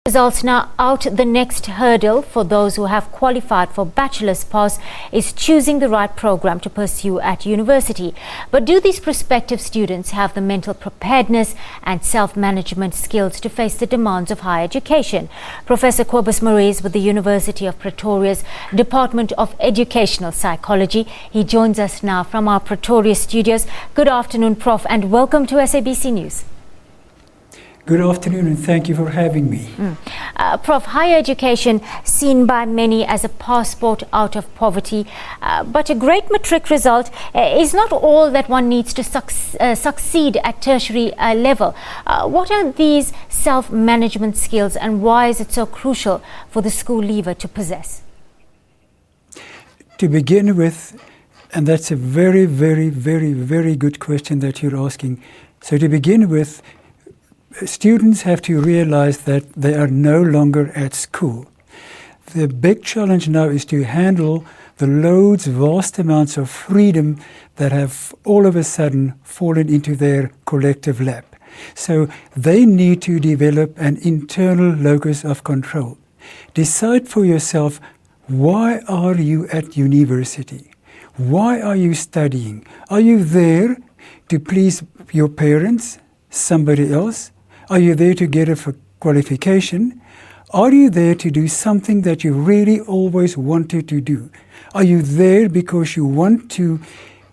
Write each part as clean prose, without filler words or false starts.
Results now out. The next hurdle for those who have qualified for bachelor's pass is choosing the right program to pursue at university. But do these prospective students have the mental preparedness and self-management skills to face the demands of higher education? Professor Kobus Maree is with the University of Pretoria's Department of Educational Psychology. He joins us now from our Pretoria studios. Good afternoon, Prof, and welcome to SABC News. Good afternoon, and thank you for having me. Prof, higher education seen by many as a passport out of poverty, but a great Matric result is not all that one needs to succeed at tertiary level. What are these self-management skills, and why is it so crucial for the school leaver to possess? To begin with, and that's a very, very, very, very good question that you're asking. So to begin with, students have to realize that they are no longer at school. The big challenge now is to handle the loads, vast amounts of freedom that have all of a sudden fallen into their collective lap. So they need to develop an internal locus of control. Decide for yourself, why are you at university? Why are you studying? Are you there to please your parents, somebody else? Are you there to get a qualification? Are you there to do something that you really always wanted to do? Are you there because you want to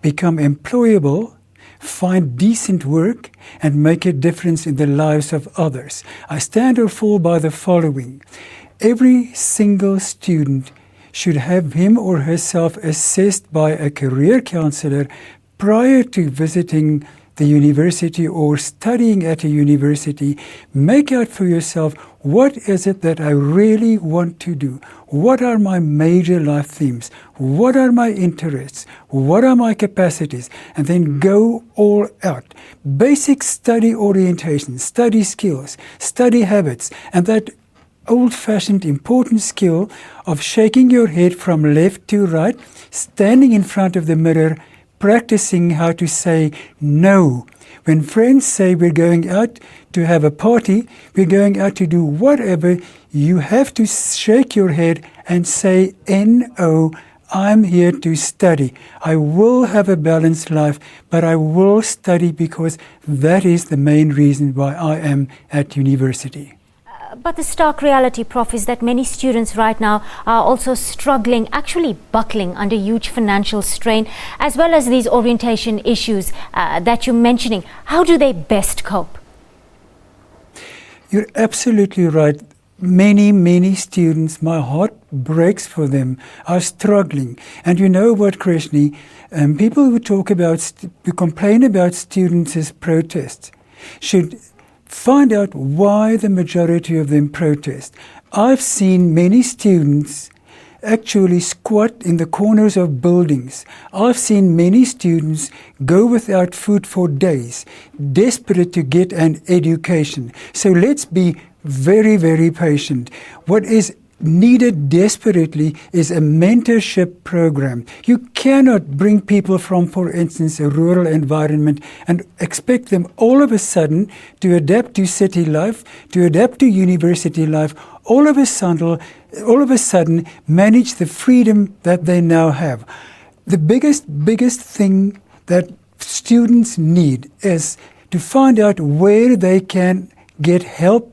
become employable, find decent work, and make a difference in the lives of others? I stand or fall by the following. Every single student should have him or herself assessed by a career counselor prior to visiting the university or studying at a university. Make out for yourself, what is it that I really want to do? What are my major life themes? What are my interests? What are my capacities? And then go all out. Basic study orientation, study skills, study habits, and that old-fashioned important skill of shaking your head from left to right, standing in front of the mirror, practicing how to say no. When friends say we're going out to have a party, we're going out to do whatever, you have to shake your head and say, no, I'm here to study. I will have a balanced life, but I will study because that is the main reason why I am at university. But the stark reality, Prof, is that many students right now are also struggling, actually buckling under huge financial strain, as well as these orientation issues that you're mentioning. How do they best cope? You're absolutely right. Many students, my heart breaks for them, are struggling. And you know what, Krishni, people who who complain about students as protests should find out why the majority of them protest. I've seen many students actually squat in the corners of buildings. I've seen many students go without food for days, desperate to get an education. So let's be very, very patient. What is needed desperately is a mentorship program. You cannot bring people from, for instance, a rural environment and expect them all of a sudden to adapt to city life, to adapt to university life, all of a sudden manage the freedom that they now have. The biggest thing that students need is to find out where they can get help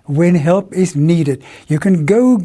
when help is needed. You can go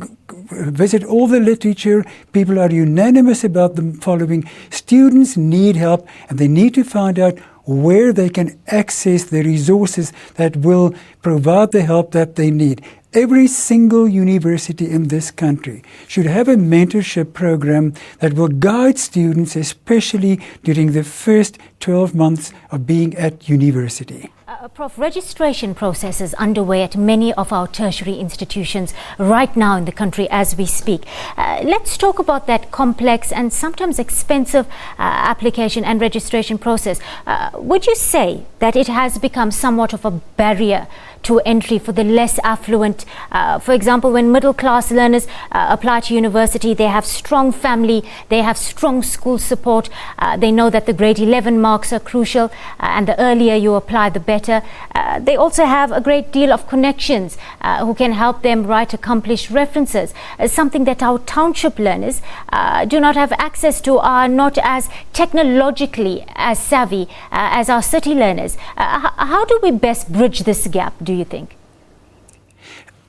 visit all the literature. People are unanimous about the following. Students need help, and they need to find out where they can access the resources that will provide the help that they need. Every single university in this country should have a mentorship program that will guide students, especially during the first 12 months of being at university. Prof, registration process is underway at many of our tertiary institutions right now in the country as we speak. Let's talk about that complex and sometimes expensive application and registration process. Would you say that it has become somewhat of a barrier to entry for the less affluent? For example, when middle class learners apply to university, they have strong family, they have strong school support, they know that the grade 11 marks are crucial, and the earlier you apply, the better. better. They also have a great deal of connections who can help them write accomplished references, something that our township learners do not have access to, are not as technologically as savvy as our city learners. How do we best bridge this gap, do you think?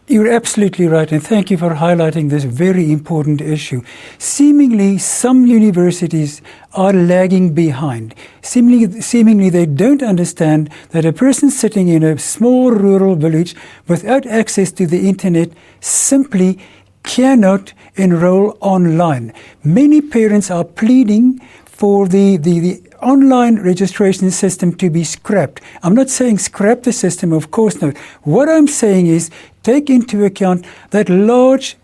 You're absolutely right, and thank you for highlighting this very important issue. Seemingly, some universities are lagging behind. Seemingly, they don't understand that a person sitting in a small rural village without access to the internet simply cannot enroll online. Many parents are pleading for the online registration system to be scrapped. I'm not saying scrap the system, of course not. What I'm saying is take into account that large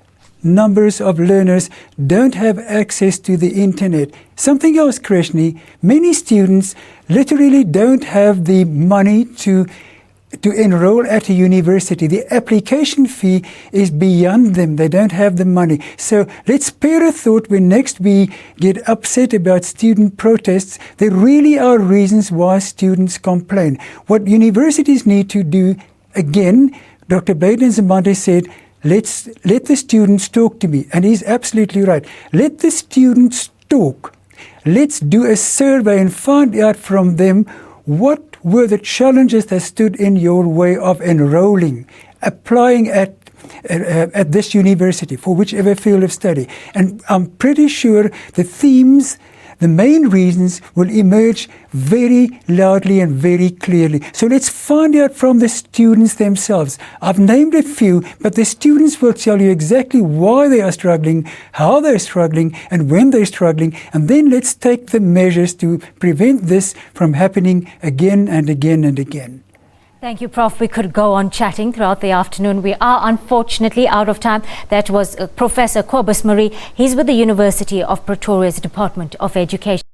numbers of learners don't have access to the internet. Something else, Krishni, many students literally don't have the money to enroll at a university. The application fee is beyond them. They don't have the money. So let's spare a thought when next we get upset about student protests. There really are reasons why students complain. What universities need to do, again, Dr. Baden-Zamante said, let the students talk to me. And he's absolutely right. Let the students talk. Let's do a survey and find out from them what were the challenges that stood in your way of enrolling, applying at this university for whichever field of study. And I'm pretty sure the themes, the main reasons will emerge very loudly and very clearly. So let's find out from the students themselves. I've named a few, but the students will tell you exactly why they are struggling, how they're struggling, and when they're struggling. And then let's take the measures to prevent this from happening again and again and again. Thank you, Prof. We could go on chatting throughout the afternoon. We are unfortunately out of time. That was Professor Kobus Maree. He's with the University of Pretoria's Department of Education.